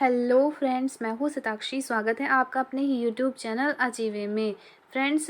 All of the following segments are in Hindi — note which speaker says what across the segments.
Speaker 1: हेलो फ्रेंड्स, मैं हूँ शताक्षी। स्वागत है आपका अपने ही यूट्यूब चैनल अचीवे में। Friends,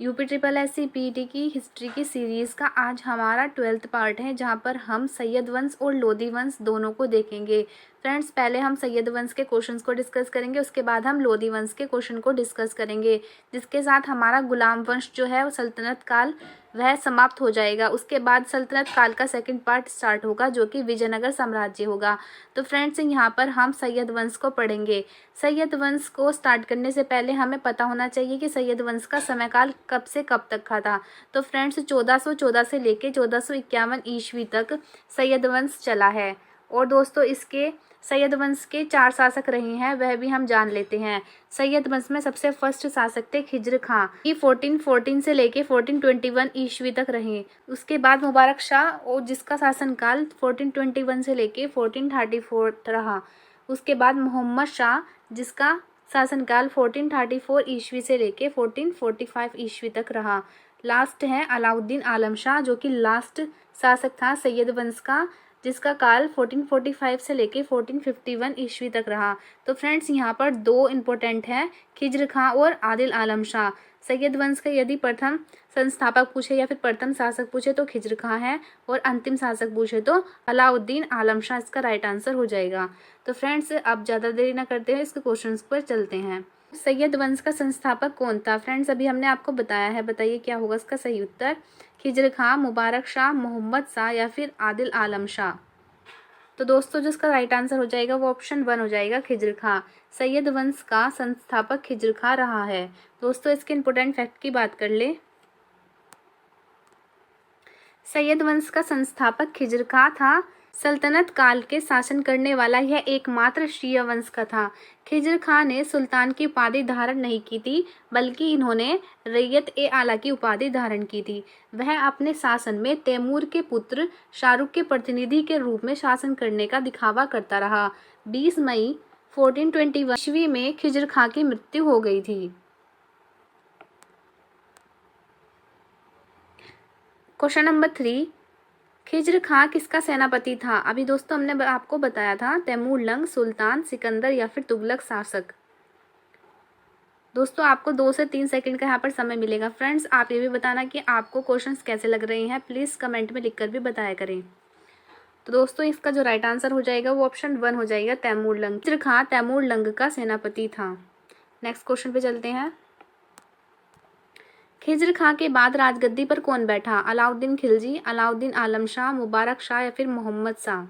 Speaker 1: UP triple S C PT की हिस्ट्री की सीरीज़ का आज हमारा 12th पार्ट है, जहाँ पर हम सैयद वंश और लोदी वंश दोनों को देखेंगे। फ्रेंड्स, पहले हम सैयद वंश के क्वेश्चंस को डिस्कस करेंगे, उसके बाद हम लोदी वंश के क्वेश्चन को डिस्कस करेंगे, जिसके साथ हमारा गुलाम वंश जो है वो सल्तनत काल वह समाप्त हो जाएगा। उसके बाद सल्तनत काल का सेकंड पार्ट स्टार्ट होगा, जो कि विजयनगर साम्राज्य होगा। तो फ्रेंड्स, यहाँ पर हम सैयद वंश को पढ़ेंगे। सैयद वंश को स्टार्ट करने से पहले हमें पता होना चाहिए कि सैयद वंश का समयकाल कब से कब तक का था। तो फ्रेंड्स, 1414 से लेके 1451 ईस्वी तक सैयद वंश चला है। और दोस्तों, इसके सैयद वंश के 4 शासक रहे हैं, वह भी हम जान लेते हैं। सैयद वंश में सबसे फर्स्ट शासक थे खिज्र खां, ये 1414 से लेके 1421 ईस्वी तक रहे। उसके बाद मुबारक शाह, और जिसका शासनकाल 1421 से लेके 1434 रहा। उसके बाद मोहम्मद शाह, जिसका शासनकाल 1434 ईस्वी से लेके 1445 ईस्वी तक रहा। लास्ट है अलाउद्दीन आलम शाह, जो कि लास्ट शासक था सैयद वंश का, जिसका काल 1445 से लेके 1451 ईस्वी तक रहा। तो फ्रेंड्स, यहाँ पर दो इम्पोर्टेंट हैं, खिज्र खां और आदिल आलम शाह। सैयद वंश का यदि प्रथम संस्थापक पूछे या फिर प्रथम शासक पूछे तो खिज्र खां है, और अंतिम शासक पूछे तो अलाउद्दीन आलम शाह इसका राइट आंसर हो जाएगा। तो फ्रेंड्स, अब ज़्यादा देरी ना करते हुए इसके क्वेश्चन पर चलते हैं। सैयद वंश का संस्थापक कौन था? फ्रेंड्स, अभी हमने आपको बताया है, बताइए क्या होगा इसका सही उत्तर। खिज्र खां, मुबारक शाह, मोहम्मद शाह या फिर आदिल आलम शाह। तो दोस्तों, जिसका राइट आंसर हो जाएगा वो ऑप्शन 1 हो जाएगा, खिज्र खां। सैयद वंश का संस्थापक खिज्र खां रहा है। दोस्तों, इसके इंपोर्टेंट फैक्ट की बात कर ले। सैयद वंश का संस्थापक खिज्र खां था। सल्तनत काल के शासन करने वाला यह एकमात्र शिया वंश का था। खिज्र खां ने सुल्तान की उपाधि धारण नहीं की थी, बल्कि इन्होंने रैयत ए आला की उपाधि धारण की थी। वह अपने शासन में तैमूर के पुत्र शाहरुख के प्रतिनिधि के रूप में शासन करने का दिखावा करता रहा। 20 मई 1421 ईस्वी में खिज्र खां की मृत्यु हो गई थी। क्वेश्चन नंबर 3, खिज्र खां किसका सेनापति था? अभी दोस्तों हमने आपको बताया था, तैमूर लंग, सुल्तान, सिकंदर या फिर तुगलक शासक। दोस्तों, आपको 2 से 3 सेकंड का यहाँ पर समय मिलेगा। फ्रेंड्स, आप ये भी बताना कि आपको क्वेश्चंस कैसे लग रहे हैं, प्लीज़ कमेंट में लिखकर भी बताया करें। तो दोस्तों, इसका जो राइट आंसर हो जाएगा वो ऑप्शन 1 हो जाएगा, तैमूर लंग। खिज्र खां तैमूर लंग का सेनापति था। नेक्स्ट क्वेश्चन पे चलते हैं। खिज्र खां के बाद राजगद्दी पर कौन बैठा? अलाउद्दीन खिलजी, अलाउद्दीन आलम शाह, मुबारक शाह या फिर मोहम्मद शाह।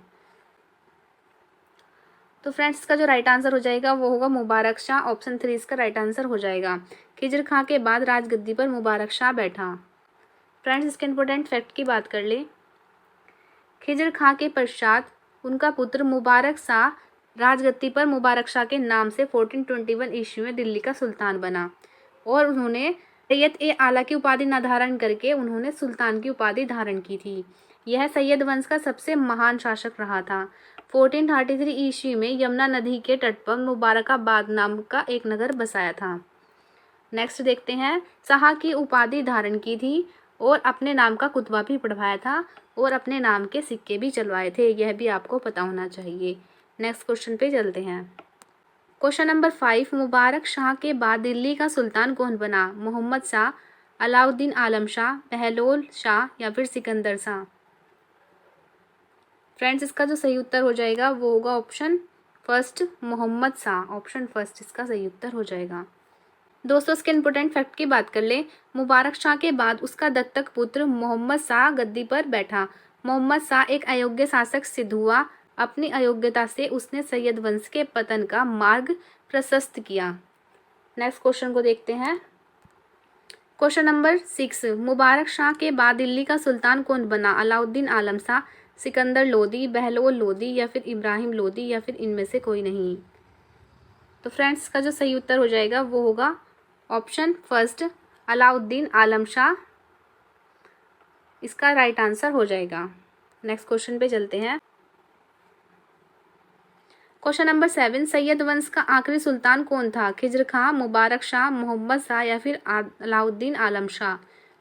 Speaker 1: तो फ्रेंड्स, इसका जो राइट आंसर हो जाएगा वो होगा मुबारक शाह। ऑप्शन 3 इसका राइट आंसर हो जाएगा। खिज्र खां के बाद राजगद्दी पर मुबारक शाह बैठा। फ्रेंड्स, इसके इंपॉर्टेंट फैक्ट की बात कर ले। खिज्र खां के पश्चात उनका पुत्र मुबारक शाह राजगद्दी पर मुबारक शाह के नाम से 1421 ईस्वी में दिल्ली का सुल्तान बना, और उन्होंने रैयत ए आला की उपाधि न धारण करके उन्होंने सुल्तान की उपाधि धारण की थी। यह सैयद वंश का सबसे महान शासक रहा था। 1433 ईस्वी में यमुना नदी के तट पर मुबारकाबाद नाम का एक नगर बसाया था। नेक्स्ट देखते हैं। शाह की उपाधि धारण की थी, और अपने नाम का कुतबा भी पढ़वाया था, और अपने नाम के सिक्के भी चलवाए थे, यह भी आपको पता होना चाहिए। नेक्स्ट क्वेश्चन पे चलते हैं। क्वेश्चन नंबर 5, मुबारक शाह के बाद दिल्ली का सुल्तान कौन बना? मोहम्मद शाह, अलाउद्दीन आलम शाह, बहलोल शाह या फिर सिकंदर शाह। फ्रेंड्स, इसका जो सही उत्तर हो जाएगा वो होगा ऑप्शन 1, मोहम्मद शाह। ऑप्शन 1 इसका सही उत्तर हो जाएगा। दोस्तों, इसके इंपोर्टेंट फैक्ट की बात कर ले। मुबारक शाह के बाद उसका दत्तक पुत्र मोहम्मद शाह गद्दी पर बैठा। मोहम्मद शाह एक अयोग्य शासक सिद्ध हुआ। अपनी अयोग्यता से उसने सैयद वंश के पतन का मार्ग प्रशस्त किया। नेक्स्ट क्वेश्चन को देखते हैं। क्वेश्चन नंबर 6, मुबारक शाह के बाद दिल्ली का सुल्तान कौन बना? अलाउद्दीन आलम शाह, सिकंदर लोदी, बहलोल लोदी या फिर इब्राहिम लोदी या फिर इनमें से कोई नहीं। तो फ्रेंड्स, इसका जो सही उत्तर हो जाएगा वो होगा ऑप्शन 1, अलाउद्दीन आलम शाह इसका राइट आंसर हो जाएगा। नेक्स्ट क्वेश्चन पे चलते हैं। क्वेश्चन नंबर 7, सैयद वंश का आखिरी सुल्तान कौन था? खिज्र खां, मुबारक शाह, मोहम्मद शाह या फिर अलाउद्दीन आलम शाह।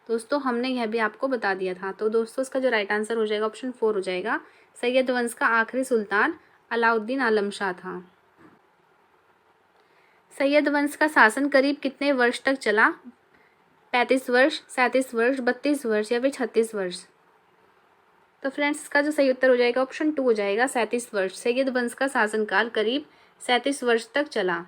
Speaker 1: दोस्तों, हमने यह भी आपको बता दिया था। तो दोस्तों, इसका जो राइट आंसर हो जाएगा ऑप्शन 4 हो जाएगा। सैयद वंश का आखिरी सुल्तान अलाउद्दीन आलम शाह था। सैयद वंश का शासन करीब कितने वर्ष तक चला? 35 वर्ष, 37 वर्ष, 32 वर्ष या फिर 36 वर्ष? तो फ्रेंड्स इसका जो सही उत्तर हो जाएगा ऑप्शन 2 हो जाएगा 37 वर्ष। सैयद वंश का शासनकाल करीब 37 वर्ष तक चला।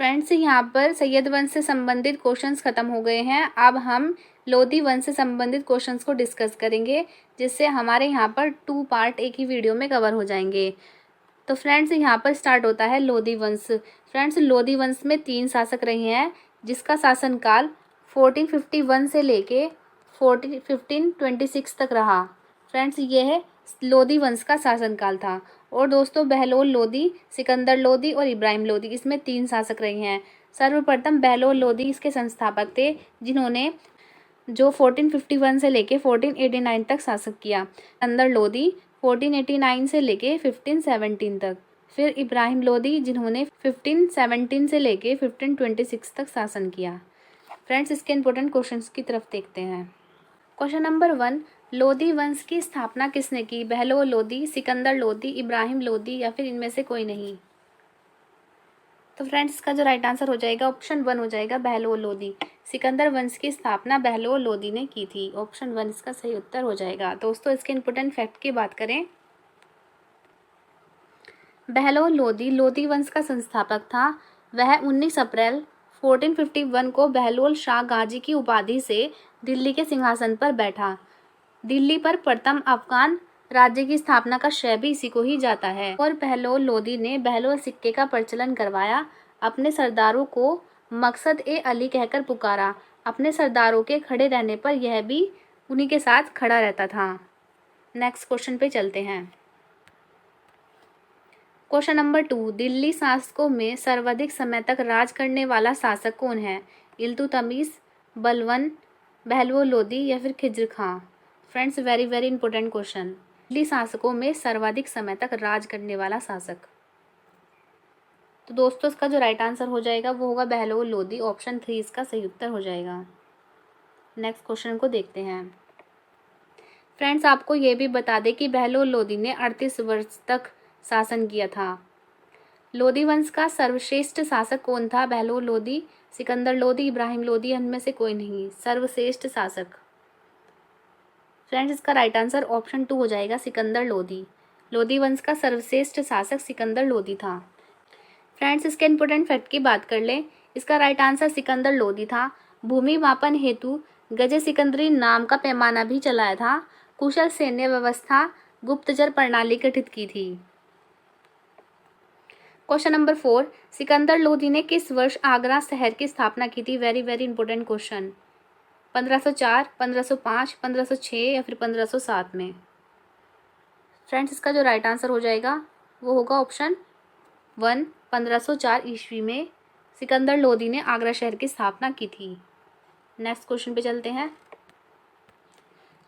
Speaker 1: फ्रेंड्स यहाँ पर सैयद वंश से संबंधित क्वेश्चंस खत्म हो गए हैं। अब हम लोधी वंश से संबंधित क्वेश्चंस को डिस्कस करेंगे, जिससे हमारे यहाँ पर 2 पार्ट एक ही वीडियो में कवर हो जाएंगे। तो फ्रेंड्स यहाँ पर स्टार्ट होता है लोधी वंश। फ्रेंड्स लोधी वंश में 3 शासक रहे हैं, जिसका शासनकाल 1451 से लेके 1526 तक रहा। फ्रेंड्स यह लोधी वंश का शासनकाल था। और दोस्तों बहलोल लोधी, सिकंदर लोधी और इब्राहिम लोधी, इसमें 3 शासक रहे हैं। सर्वप्रथम बहलोल लोधी इसके संस्थापक थे, जिन्होंने जो 1451 से लेके 1489 तक शासक किया। सिकंदर लोधी 1489 से लेके 1517 तक। फिर इब्राहिम लोधी, जिन्होंने 1517 से लेके 1526 तक शासन किया। फ्रेंड्स इसके इंपॉर्टेंट क्वेश्चंस की तरफ देखते हैं। क्वेश्चन नंबर 1, लोधी वंश की स्थापना किसने की? बहलोल लोधी, सिकंदर लोधी, इब्राहिम लोधी या फिर इनमें से कोई नहीं? तो फ्रेंड्स इसका जो राइट आंसर हो जाएगा ऑप्शन 1 हो जाएगा बहलोल लोधी। सिकंदर वंश की स्थापना बहलोल लोधी ने की थी। ऑप्शन 1 इसका सही उत्तर हो जाएगा। दोस्तों इसके इंपॉर्टेंट फैक्ट की बात करें, बहलोल लोधी लोधी वंश का संस्थापक था। वह 19 अप्रैल 1451 को बहलोल शाह गाजी की उपाधि से दिल्ली के सिंहासन पर बैठा। दिल्ली पर प्रथम अफगान राज्य की स्थापना का श्रेय भी इसी को ही जाता है। और बहलोल लोधी ने बहलोल सिक्के का प्रचलन करवाया। अपने सरदारों को मकसद ए अली कहकर पुकारा। अपने सरदारों के खड़े रहने पर यह भी उन्हीं के साथ खड़ा रहता था। नेक्स्ट क्वेश्चन पे चलते हैं। क्वेश्चन नंबर 2, दिल्ली शासकों में सर्वाधिक समय तक राज करने वाला शासक कौन है? इल्तुतमिश, बलबन, बहलोल लोधी या फिर Khizr Khan? Friends very very important question. Delhi शासकों में सर्वाधिक समय तक राज करने वाला शासक। तो दोस्तों इसका जो राइट आंसर हो जाएगा वो होगा बहलोल लोधी। ऑप्शन 3 इसका सही उत्तर हो जाएगा। नेक्स्ट क्वेश्चन को देखते हैं। फ्रेंड्स आपको ये भी बता दें कि बहलोल लोधी ने 38 वर्ष तक शासन किया था। लोधी वंश का सर्वश्रेष्ठ शासक कौन था? बहलोल लोधी, सिकंदर लोधी, इब्राहिम लोधी, इनमें से कोई नहीं। सर्वश्रेष्ठ शासक। फ्रेंड्स इसका राइट आंसर ऑप्शन 2 हो जाएगा सिकंदर लोधी। लोधी वंश का सर्वश्रेष्ठ शासक सिकंदर लोधी था। फ्रेंड्स इसके इंपॉर्टेंट फैक्ट की बात कर लें, इसका राइट आंसर सिकंदर लोधी था। भूमि मापन हेतु गजे सिकंदरी नाम का पैमाना भी चलाया था। कुशल सैन्य व्यवस्था, गुप्तचर प्रणाली गठित की थी। क्वेश्चन नंबर 4, सिकंदर लोधी ने किस वर्ष आगरा शहर की स्थापना की थी? Very very important question. 1504, 1505, 1506 या फिर 1507 में? फ्रेंड्स इसका जो राइट आंसर हो जाएगा वो होगा ऑप्शन 1, 1504 ईस्वी में सिकंदर लोधी ने आगरा शहर की स्थापना की थी। नेक्स्ट क्वेश्चन पे चलते हैं।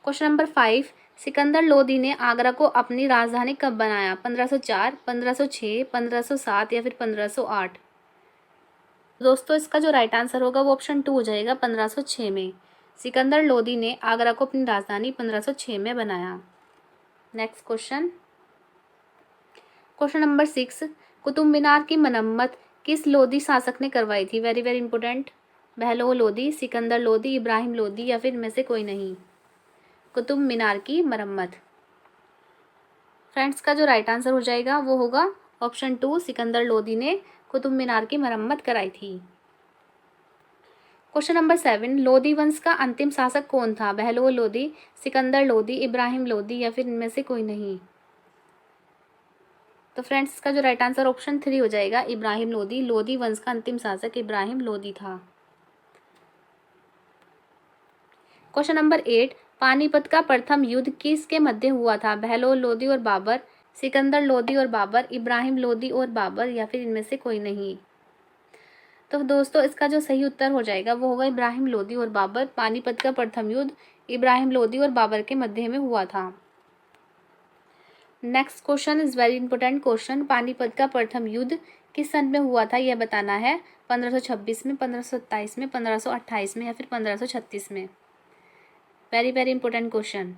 Speaker 1: क्वेश्चन नंबर 5, सिकंदर लोधी ने आगरा को अपनी राजधानी कब बनाया? 1504, 1506, 1507 या फिर 1508? दोस्तों इसका जो राइट आंसर होगा वो ऑप्शन 2 हो जाएगा 1506 में। सिकंदर लोधी ने आगरा को अपनी राजधानी 1506 में बनाया। Next question. Question number 6, Qutub Minar की मरम्मत किस लोधी शासक ने करवाई थी? Very very important. Bahlol Lodi, Sikandar Lodi, Ibrahim Lodi या फिर इनमें से कोई नहीं? कुतुब मीनार की मरम्मत। फ्रेंड्स का जो राइट आंसर हो जाएगा वो होगा ऑप्शन 2, सिकंदर लोधी ने कुतुब मीनार की मरम्मत कराई थी। क्वेश्चन नंबर 7, लोधी वंश का अंतिम शासक कौन था? बहलोल लोधी, सिकंदर लोधी, इब्राहिम लोधी या फिर इनमें से कोई नहीं? तो फ्रेंड्स इसका जो राइट आंसर ऑप्शन 3 हो जाएगा इब्राहिम लोधी। लोधी वंश का अंतिम शासक इब्राहिम लोधी था। क्वेश्चन नंबर 8, पानीपत का प्रथम युद्ध किसके मध्य हुआ था? बहलोल लोधी और बाबर, सिकंदर लोधी और बाबर, इब्राहिम लोधी और बाबर या फिर इनमें से कोई नहीं? तो दोस्तों इसका जो सही उत्तर हो जाएगा वो होगा इब्राहिम लोधी और बाबर। पानीपत का प्रथम युद्ध इब्राहिम लोधी और बाबर के मध्य में हुआ था। Next question is very important question. Panipat का प्रथम युद्ध किस सन में हुआ था यह बताना है। 1526 में, 1527 में, 1528 में या फिर 1536 में? Very very important question.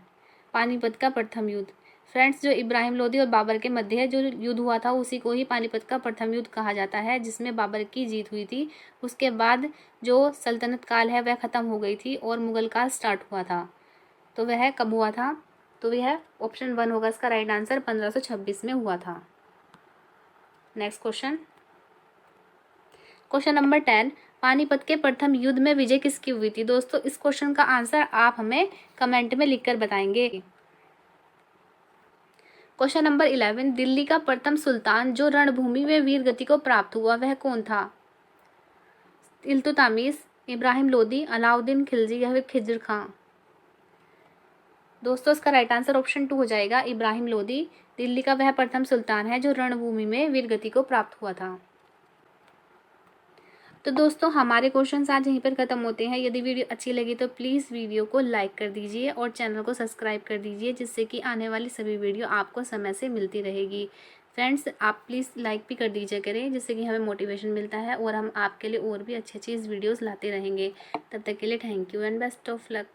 Speaker 1: Panipat का प्रथम युद्ध फ्रेंड्स, जो इब्राहिम लोदी और बाबर के मध्य जो युद्ध हुआ था उसी को ही पानीपत का प्रथम युद्ध कहा जाता है, जिसमें बाबर की जीत हुई थी। उसके बाद जो सल्तनत काल है वह ख़त्म हो गई थी और मुगल काल स्टार्ट हुआ था। तो वह कब हुआ था? तो वह ऑप्शन 1 होगा इसका राइट आंसर, 1526 में हुआ था। Next question, question number 10, Panipat के प्रथम युद्ध में विजय किसकी हुई थी? दोस्तों, इस क्वेश्चन का आंसर आप हमें कमेंट में लिखकर बताएंगे। क्वेश्चन नंबर 11, दिल्ली का प्रथम सुल्तान जो रणभूमि में वीर गति को प्राप्त हुआ वह कौन था? इल्तुतमिश, इब्राहिम लोदी, अलाउद्दीन खिलजी या फिर खिज्र खां? दोस्तों, इसका राइट आंसर ऑप्शन 2 हो जाएगा, इब्राहिम लोदी। दिल्ली का वह प्रथम सुल्तान है जो रणभूमि में वीर गति को प्राप्त हुआ था। तो दोस्तों, हमारे क्वेश्चंस आज यहीं पर ख़त्म होते हैं। यदि वीडियो अच्छी लगी तो प्लीज़ वीडियो को लाइक कर दीजिए और चैनल को सब्सक्राइब कर दीजिए, जिससे कि आने वाली सभी वीडियो आपको समय से मिलती रहेगी। फ्रेंड्स, आप प्लीज़ लाइक भी कर दीजिए करें, जिससे कि हमें मोटिवेशन मिलता है और हम आपके लिए और भी अच्छी वीडियोज़ लाते रहेंगे। तब तक के लिए thank you and best of luck.